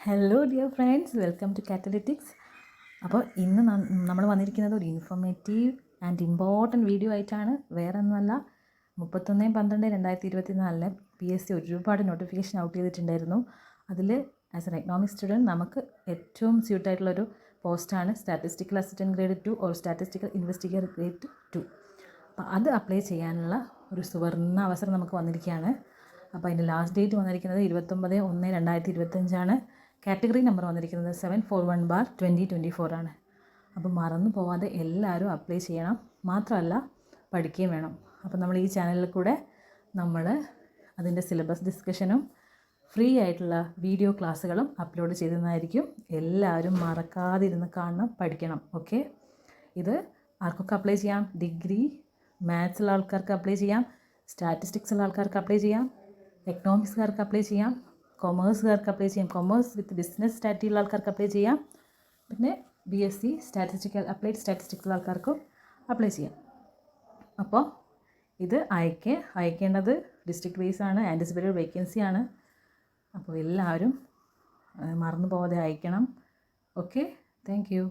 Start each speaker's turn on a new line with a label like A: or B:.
A: Hello dear friends, welcome to Catalytics. അപ്പോൾ ഇന്ന് നമ്മൾ വന്നിരിക്കുന്നത് ഒരു ഇൻഫോർമേറ്റീവ് ആൻഡ് ഇമ്പോർട്ടൻറ്റ് വീഡിയോ ആയിട്ടാണ്. വേറെ ഒന്നുമല്ല, 31/12/2024 PSC ഒരുപാട് നോട്ടിഫിക്കേഷൻ ഔട്ട് ചെയ്തിട്ടുണ്ടായിരുന്നു. അതിൽ ആസ് എൻ എക്കണോമിക്സ് സ്റ്റുഡൻറ്റ് നമുക്ക് ഏറ്റവും സ്യൂട്ടായിട്ടുള്ളൊരു പോസ്റ്റാണ് statistical assistant grade 2 or statistical investigator grade 2. അപ്പോൾ അത് അപ്ലൈ ചെയ്യാനുള്ള ഒരു സുവർണ്ണ അവസരം നമുക്ക് വന്നിരിക്കുകയാണ്. അപ്പോൾ അതിൻ്റെ ലാസ്റ്റ് ഡേറ്റ് വന്നിരിക്കുന്നത് 29/1/2025 കാറ്റഗറി നമ്പർ വന്നിരിക്കുന്നത് 741/2024 ആണ്. അപ്പോൾ മറന്നു പോവാതെ എല്ലാവരും അപ്ലൈ ചെയ്യണം. മാത്രമല്ല പഠിക്കുകയും വേണം. അപ്പോൾ നമ്മൾ ഈ ചാനലിൽ കൂടെ നമ്മൾ അതിൻ്റെ സിലബസ് ഡിസ്കഷനും ഫ്രീ ആയിട്ടുള്ള വീഡിയോ ക്ലാസ്സുകളും അപ്ലോഡ് ചെയ്യുന്നതായിരിക്കും. എല്ലാവരും മറക്കാതിരുന്ന് കാണണം, പഠിക്കണം. ഓക്കെ, ഇത് ആർക്കൊക്കെ അപ്ലൈ ചെയ്യാം? ഡിഗ്രി മാത്സുള്ള ആൾക്കാർക്ക് അപ്ലൈ ചെയ്യാം, സ്റ്റാറ്റിസ്റ്റിക്സ് ഉള്ള ആൾക്കാർക്ക് അപ്ലൈ ചെയ്യാം, എക്കണോമിക്സുകാർക്ക് അപ്ലൈ ചെയ്യാം, കൊമേഴ്സുകാർക്ക് അപ്ലൈ ചെയ്യാം, കൊമേഴ്സ് വിത്ത് ബിസിനസ് സ്റ്റാറ്റി ഉള്ള ആൾക്കാർക്ക് അപ്ലൈ ചെയ്യാം, പിന്നെ BSc സ്റ്റാറ്റിസ്റ്റിക്കൽ അപ്ലൈഡ് സ്റ്റാറ്റിസ്റ്റിക്സ് ഉള്ള ആൾക്കാർക്കും അപ്ലൈ ചെയ്യാം. അപ്പോൾ ഇത് അയക്കേണ്ടത് ഡിസ്ട്രിക്ട് വൈസ് ആണ്, ആൻറ്റിസിപ്പേറ്റഡ് വേക്കൻസി ആണ്. അപ്പോൾ എല്ലാവരും മറന്നു പോകാതെ അയക്കണം. Okay, thank you.